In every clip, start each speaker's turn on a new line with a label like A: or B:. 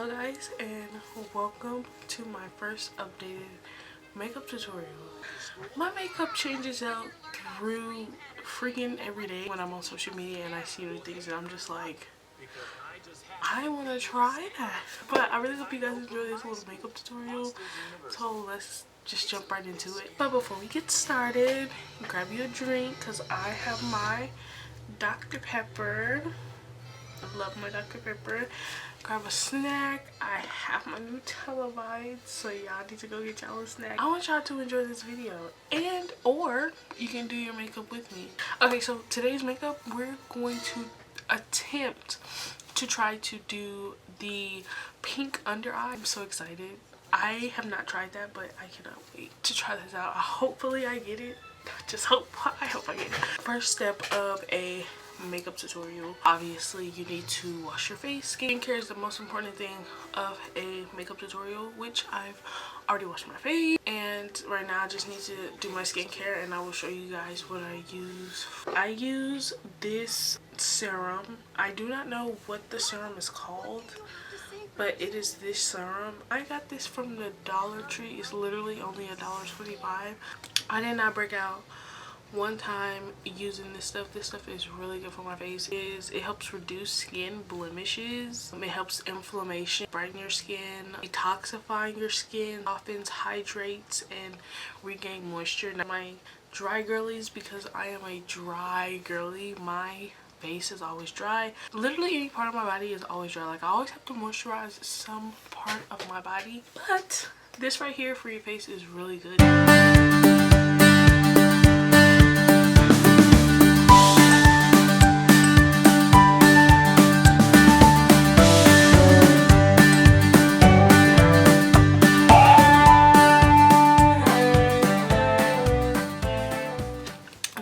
A: Hello guys, and welcome to my first updated makeup tutorial. My makeup changes out through freaking every day when I'm on social media and I see new things and I'm just like, I want to try that. But I really hope you guys enjoy this little makeup tutorial, so let's just jump right into it. But before we get started, grab you a drink because I have my Dr. Pepper. I love my Dr. Pepper. Grab a snack. I have my Nutella Bites, so y'all need to go get y'all a snack. I want y'all to enjoy this video, and or you can do your makeup with me. Okay, so today's makeup, we're going to attempt to try to do the pink under eye. I'm so excited. I have not tried that, but I cannot wait to try this out. Hopefully I get it. I hope I get it. First step of a makeup tutorial, obviously you need to wash your face. Skincare is the most important thing of a makeup tutorial, which I've already washed my face, and right now I just need to do my skincare and I will show you guys what I use. I use this serum. I do not know what the serum is called, but it is this serum. I got this from the Dollar Tree. It's literally only $1.25. I did not break out one time using this stuff. This stuff is really good for my face. It helps reduce skin blemishes. It helps inflammation, brighten your skin, detoxifying your skin, softens, hydrates, and regain moisture. Now, my dry girlies, because I am a dry girly, my face is always dry. Literally any part of my body is always dry. Like, I always have to moisturize some part of my body, but this right here for your face is really good.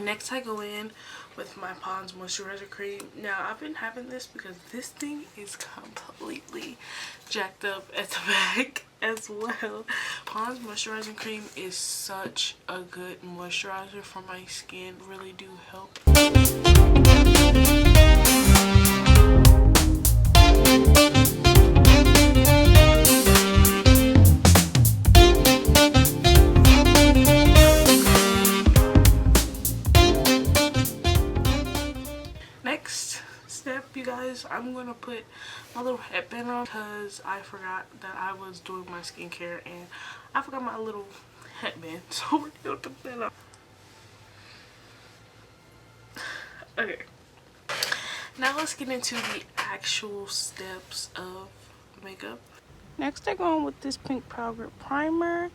A: Next, I go in with my Pond's moisturizer cream. Now, I've been having this because this thing is completely jacked up at the back as well. Pond's moisturizing cream is such a good moisturizer for my skin. Really do help. Next step, you guys, I'm gonna put my little headband on because I forgot that I was doing my skincare and I forgot my little headband, so we're gonna put that on. Okay, now let's get into the actual steps of makeup. Next, I go in with this pink powder primer.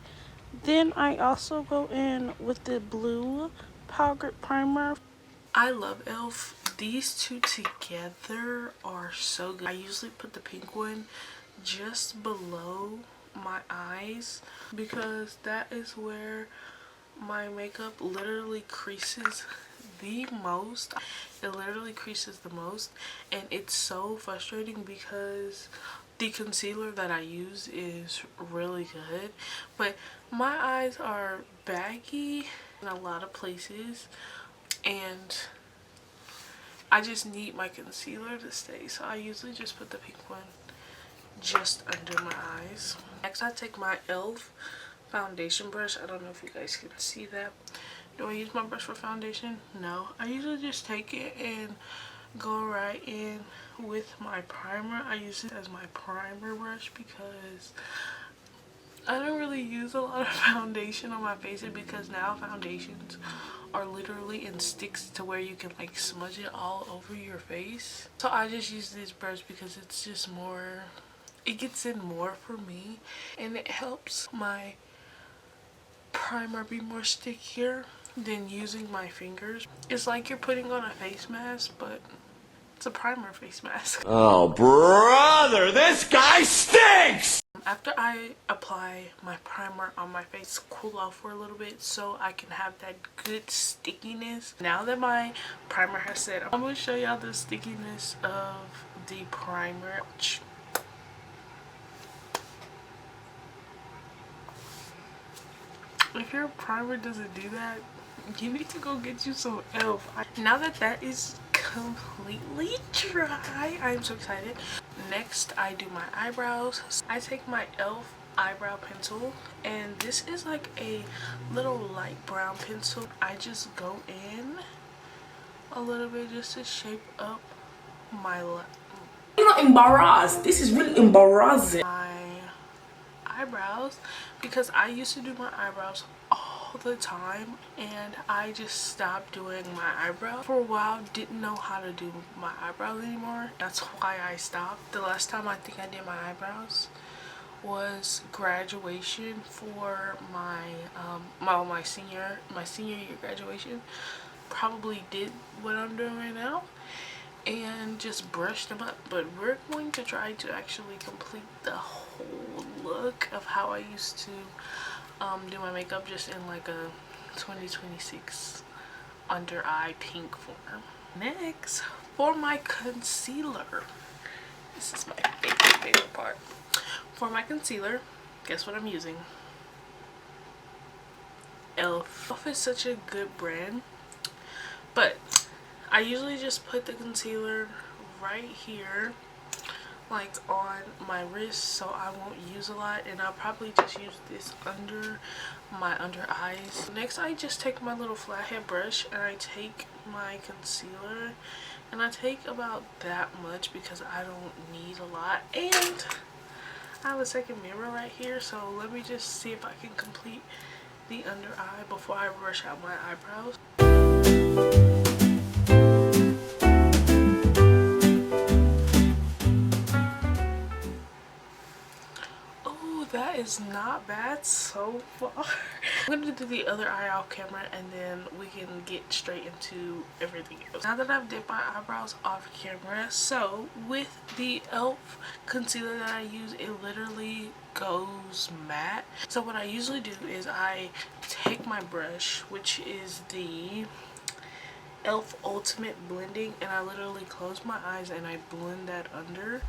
A: Then I also go in with the blue powder primer. I love e.l.f. These two together are so good. I usually put the pink one just below my eyes because that is where my makeup literally creases the most. It literally creases the most, and it's so frustrating because the concealer that I use is really good, but my eyes are baggy in a lot of places and I just need my concealer to stay, so I usually just put the pink one just under my eyes. Next, I take my e.l.f. foundation brush. I don't know if you guys can see that. Do I use my brush for foundation? No. I usually just take it and go right in with my primer. I use it as my primer brush because I don't really use a lot of foundation on my face, because now foundations are literally in sticks to where you can like smudge it all over your face. So I just use this brush because it's just more, it gets in more for me and it helps my primer be more stickier than using my fingers. It's like you're putting on a face mask, but it's a primer face mask.
B: Oh, brother, this guy stinks!
A: After I apply my primer on my face, cool off for a little bit so I can have that good stickiness. Now that my primer has set, I'm going to show y'all the stickiness of the primer. If your primer doesn't do that, you need to go get you some e.l.f. Now that that is completely dry, I am so excited. Next, I do my eyebrows. I take my e.l.f. eyebrow pencil, and this is like a little light brown pencil. I just go in a little bit just to shape up my
C: You're not embarrassed. This is really embarrassing.
A: Eyebrows, because I used to do my eyebrows all the time and I just stopped doing my eyebrows for a while. Didn't know how to do my eyebrows anymore. That's why I stopped. The last time I think I did my eyebrows was graduation for my senior year graduation. Probably did what I'm doing right now and just brushed them up, but we're going to try to actually complete the whole look of how I used to do my makeup, just in like a 2026 under eye pink form. Next, for my concealer, this is my favorite part. For my concealer, guess what I'm using? e.l.f. e.l.f. is such a good brand, but I usually just put the concealer right here, like on my wrist, so I won't use a lot, and I'll probably just use this under my under eyes. Next, I just take my little flathead brush and I take my concealer, and I take about that much because I don't need a lot, and I have a second mirror right here, so let me just see if I can complete the under eye before I brush out my eyebrows. That is not bad so far. I'm gonna do the other eye off camera and then we can get straight into everything else. Now that I've dipped my eyebrows off camera, so with the e.l.f. concealer that I use, it literally goes matte. So what I usually do is I take my brush, which is the e.l.f. Ultimate Blending, and I literally close my eyes and I blend that under.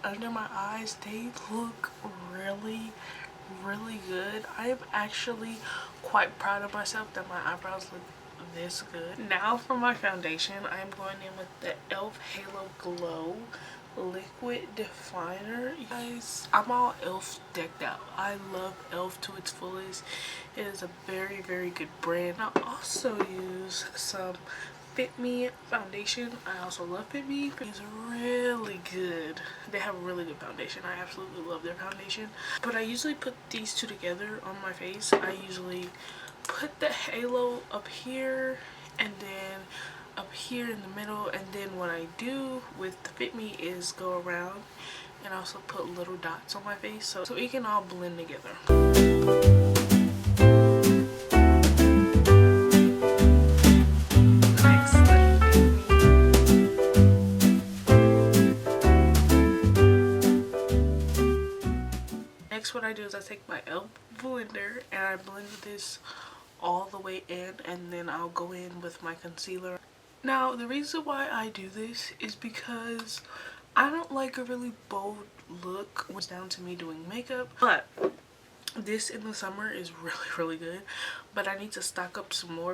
A: Under my eyes, they look really good. I am actually quite proud of myself that my eyebrows look this good. Now for my foundation, I am going in with the e.l.f. Halo Glow Liquid Definer. You guys, I'm all e.l.f. decked out. I love e.l.f. to its fullest. It is a very good brand. I also use some Fit Me foundation. I also love Fit Me. It's really good. They have a really good foundation. I absolutely love their foundation. But I usually put these two together on my face. I usually put the halo up here and then up here in the middle, and then what I do with the Fit Me is go around and also put little dots on my face so it can all blend together. What I do is I take my e.l.f. blender and I blend this all the way in, and then I'll go in with my concealer. Now the reason why I do this is because I don't like a really bold look when it's down to me doing makeup, but this in the summer is really good, but I need to stock up some more.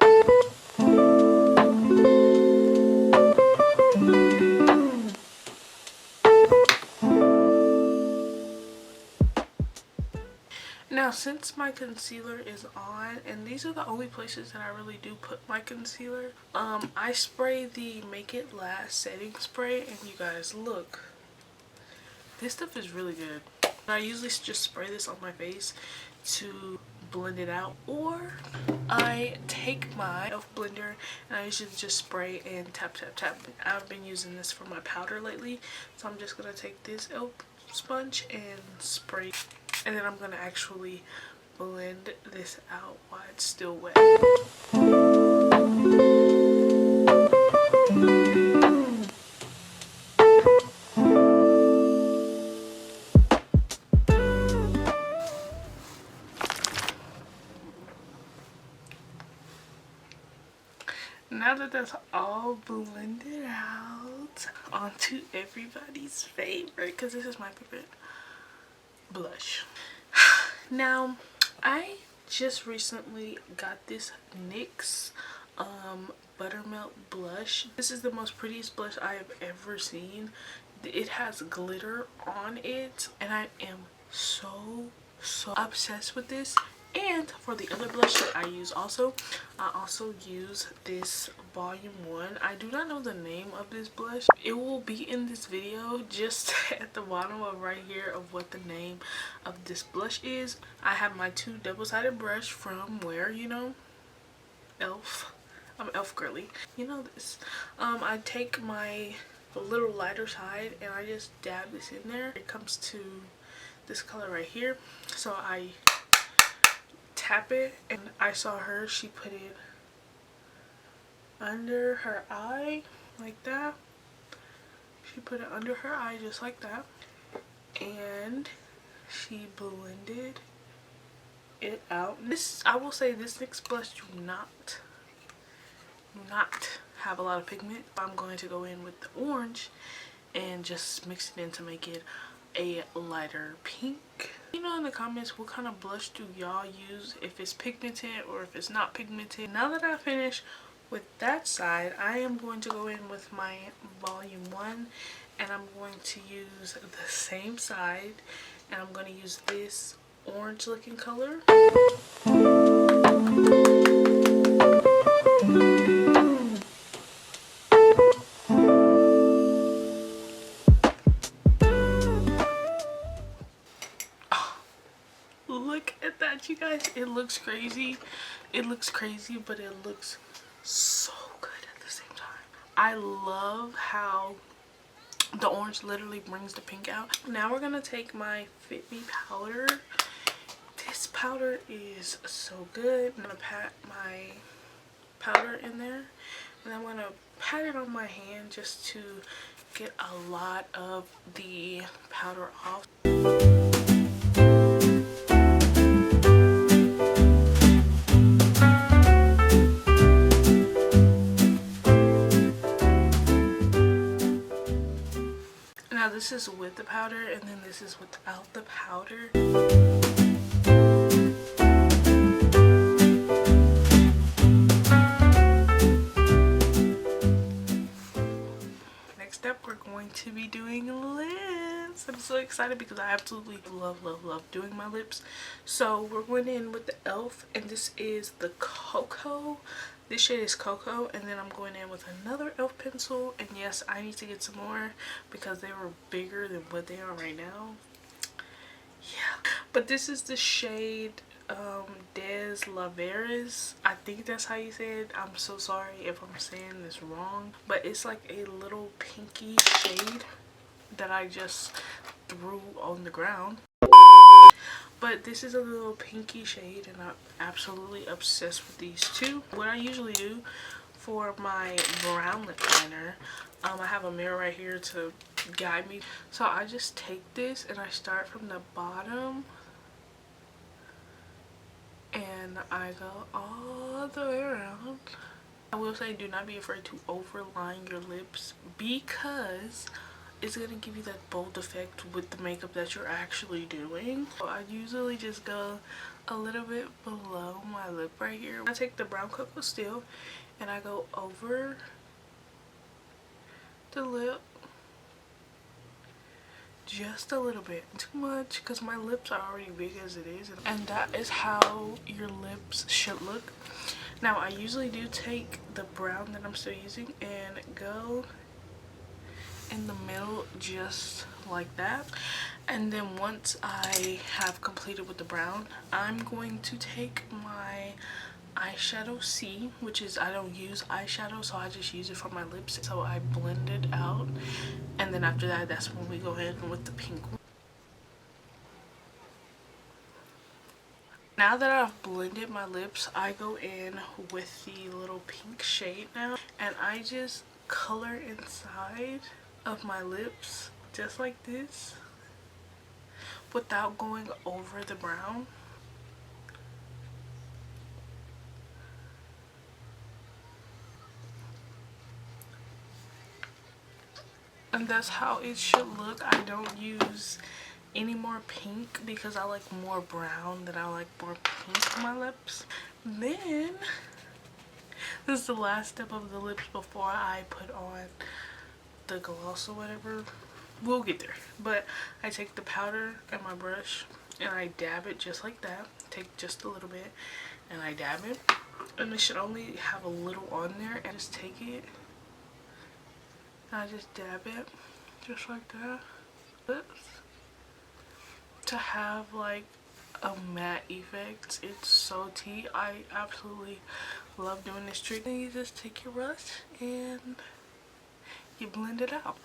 A: Now since my concealer is on, and these are the only places that I really do put my concealer, I spray the Make It Last setting spray, and you guys look, this stuff is really good. I usually just spray this on my face to blend it out, or I take my e.l.f. blender and I usually just spray and tap. I've been using this for my powder lately, so I'm just gonna take this e.l.f. sponge and spray, and then I'm gonna actually blend this out while it's still wet. Now that that's all blended out onto everybody's favorite, because this is my favorite blush. Now, I just recently got this NYX Buttermelt blush. This is the most prettiest blush I have ever seen. It has glitter on it and I am so obsessed with this. And for the other blush that I use also, I also use this volume 1. I do not know the name of this blush. It will be in this video just at the bottom of right here of what the name of this blush is. I have my 2 double-sided brush from where, you know, Elf. I'm Elf girly. You know this. I take my little lighter side and I just dab this in there. It comes to this color right here. So I tap it, and I saw her, she put it under her eye like that. She put it under her eye just like that, and she blended it out. This, I will say, this NYX blush do not have a lot of pigment. I'm going to go in with the orange and just mix it in to make it a lighter pink. You know in the comments what kind of blush do y'all use, if it's pigmented or if it's not pigmented. Now that I finished with that side, I am going to go in with my volume 1 and I'm going to use the same side and I'm going to use this orange looking color. Look at that, you guys. It looks crazy. It looks crazy, but it looks so good at the same time. I love how the orange literally brings the pink out. Now we're gonna take my Fit Me powder. This powder is so good. I'm gonna pat my powder in there and I'm gonna pat it on my hand just to get a lot of the powder off. Now this is with the powder and then this is without the powder. Next up, we're going to be doing lips. I'm so excited because I absolutely love doing my lips. So we're going in with the Elf and this is the Cocoa. This shade is Cocoa, and then I'm going in with another Elf pencil, and yes, I need to get some more because they were bigger than what they are right now. Yeah, but this is the shade Des Laveras. I think that's how you say it. I'm so sorry if I'm saying this wrong, but it's like a little pinky shade that I just threw on the ground. But this is a little pinky shade and I'm absolutely obsessed with these two. What I usually do for my brown lip liner, I have a mirror right here to guide me. So I just take this and I start from the bottom and I go all the way around. I will say do not be afraid to overline your lips because it's going to give you that bold effect with the makeup that you're actually doing. So I usually just go a little bit below my lip right here. I take the brown Cocoa Still and I go over the lip just a little bit. Too much because my lips are already big as it is. And that is how your lips should look. Now I usually do take the brown that I'm still using and go in the middle just like that, and then once I have completed with the brown, I'm going to take my eyeshadow C, which is, I don't use eyeshadow so I just use it for my lips, so I blend it out, and then after that, that's when we go ahead with the pink one. Now that I've blended my lips, I go in with the little pink shade now and I just color inside of my lips just like this without going over the brown. And that's how it should look. I don't use any more pink because I like more brown than I like more pink on my lips. Then this is the last step of the lips before I put on the gloss or whatever. We'll get there. But I take the powder and my brush and I dab it just like that. Take just a little bit and I dab it. And it should only have a little on there. And just take it and I just dab it just like that. To have like a matte effect. It's so tea. I absolutely love doing this trick. And you just take your brush and you blend it out.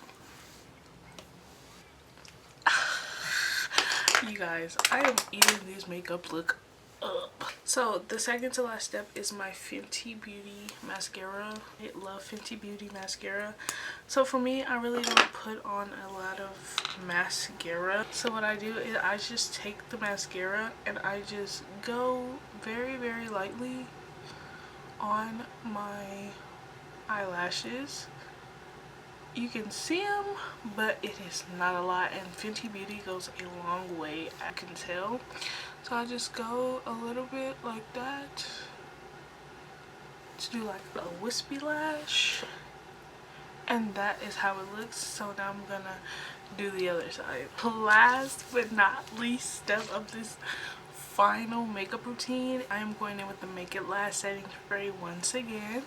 A: You guys, I am eating this makeup look up. So the second to last step is my Fenty Beauty mascara. I love Fenty Beauty mascara. So for me, I really don't put on a lot of mascara. So what I do is I just take the mascara and I just go very, very lightly on my eyelashes. You can see them, but it is not a lot, and Fenty Beauty goes a long way, I can tell. So I just go a little bit like that to do like a wispy lash, and that is how it looks. So now I'm gonna do the other side. Last but not least step of this final makeup routine, I am going in with the Make It Last setting spray once again.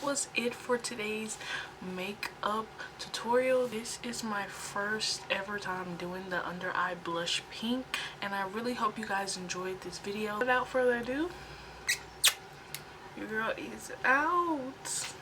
A: Was it for today's makeup tutorial. This is my first ever time doing the under eye blush pink, and I really hope you guys enjoyed this video. Without further ado, your girl is out.